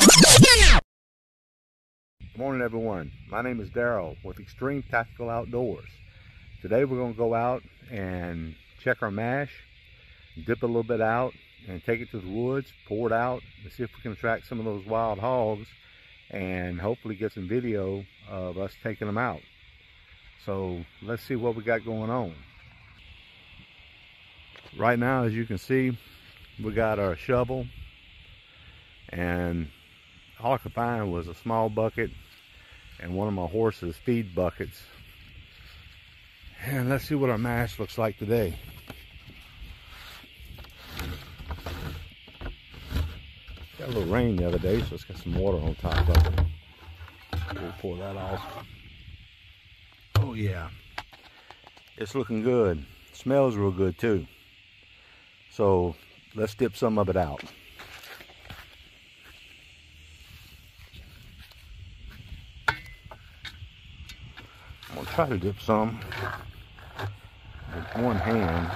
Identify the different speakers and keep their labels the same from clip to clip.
Speaker 1: Good morning, everyone. My name is Daryl with Extreme Tactical Outdoors. Today we're going to go out and check our mash, dip a little bit out, and take it to the woods, pour it out, and see if we can attract some of those wild hogs and hopefully get some video of us taking them out. So let's see what we got going on. Right now, as you can see, we got our shovel, and all I could find was a small bucket and one of my horse's feed buckets. And let's see what our mash looks like today. Got a little rain the other day, so it's got some water on top of it. We'll pour that off. Oh yeah, it's looking good. Smells real good too. So let's dip some of it out. I'm gonna try to dip some with one hand.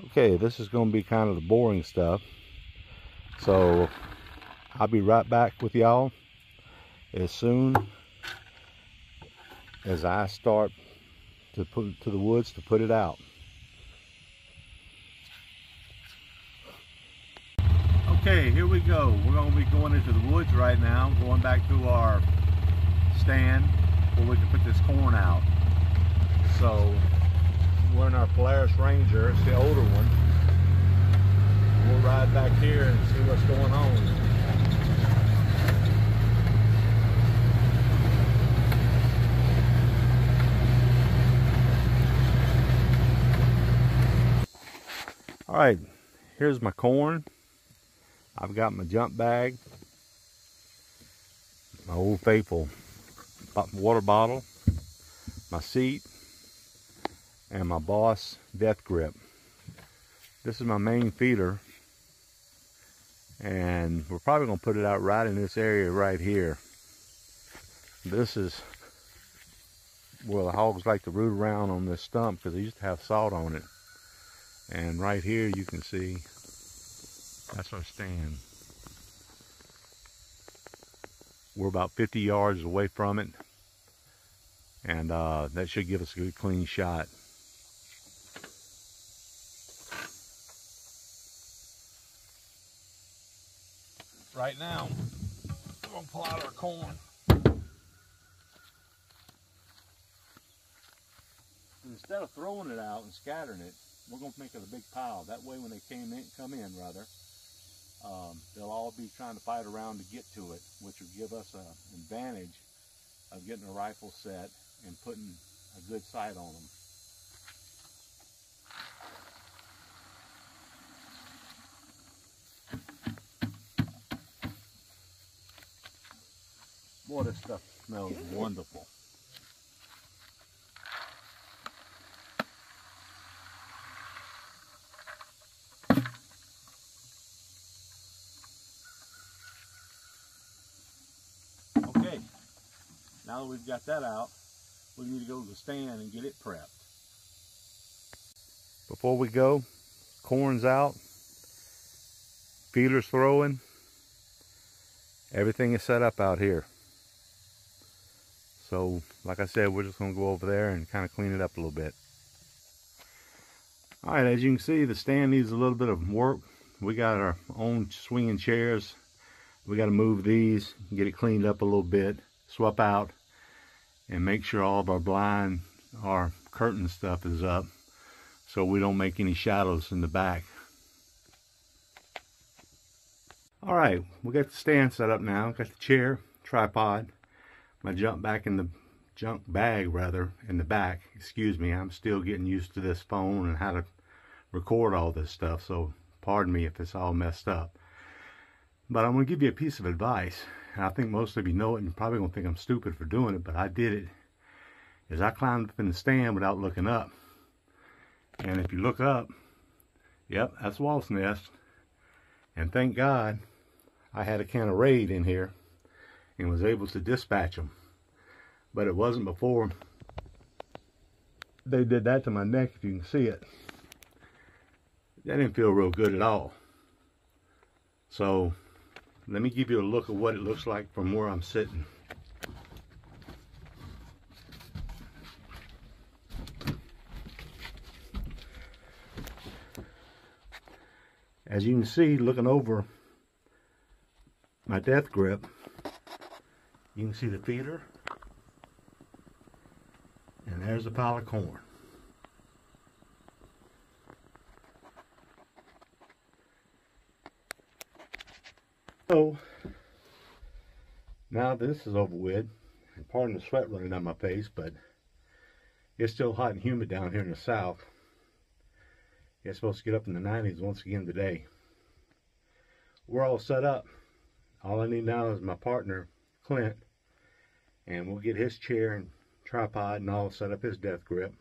Speaker 1: Okay, this is going to be kind of the boring stuff, so I'll be right back with y'all as soon as I start to put to the woods to put it out. Okay, here we go. We're going to be going into the woods right now, going back to our stand where we can put this corn out. So we're in our Polaris Ranger, it's the older one. We'll ride back here and see what's going on. All right, here's my corn. I've got my jump bag, my Old Faithful water bottle, my seat, and my Boss Death Grip. This is my main feeder, and we're probably going to put it out right in this area right here. This is where the hogs like to root around on this stump because they used to have salt on it. And right here you can see that's our stand. We're about 50 yards away from it, and that should give us a good clean shot. Right now, we're going to pull out our corn. Instead of throwing it out and scattering it, we're going to make it a big pile. That way when they come in, they'll all be trying to fight around to get to it, which will give us an advantage of getting a rifle set and putting a good sight on them. Boy, this stuff smells wonderful. Okay, now that we've got that out, we need to go to the stand and get it prepped. Before we go, corn's out, feeder's throwing, everything is set up out here. So, like I said, we're just going to go over there and kind of clean it up a little bit. Alright, as you can see, the stand needs a little bit of work. We got our own swinging chairs. We got to move these, get it cleaned up a little bit, swap out, and make sure all of our blind, our curtain stuff is up so we don't make any shadows in the back. Alright, we got the stand set up now. Got the chair, tripod, my junk bag in the back. Excuse me, I'm still getting used to this phone and how to record all this stuff, so pardon me if it's all messed up. But I'm going to give you a piece of advice, and I think most of you know it, and you're probably going to think I'm stupid for doing it, but I did it. As I climbed up in the stand without looking up. And if you look up, yep, that's wasp nest. And thank God I had a can of Raid in here and was able to dispatch them. But it wasn't before they did that to my neck, if you can see it. That didn't feel real good at all. So let me give you a look at what it looks like from where I'm sitting. As you can see, looking over my death grip, you can see the feeder, and there's a pile of corn. So now this is over with, and pardon the sweat running down my face, but it's still hot and humid down here in the south. It's supposed to get up in the 90s once again today. We're all set up. All I need now is my partner, Clint, and we'll get his chair and tripod and all set up his death grip.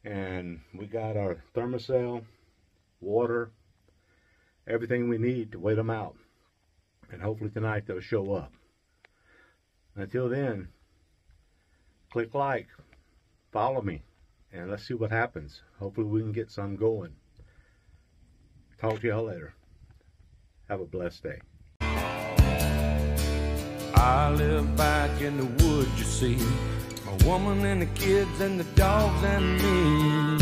Speaker 1: And we got our thermocell, water, everything we need to wait them out. And hopefully tonight they'll show up. Until then, click like, follow me, and let's see what happens. Hopefully we can get some going. Talk to y'all later. Have a blessed day.
Speaker 2: I live back in the woods, you see. My woman and the kids and the dogs and me.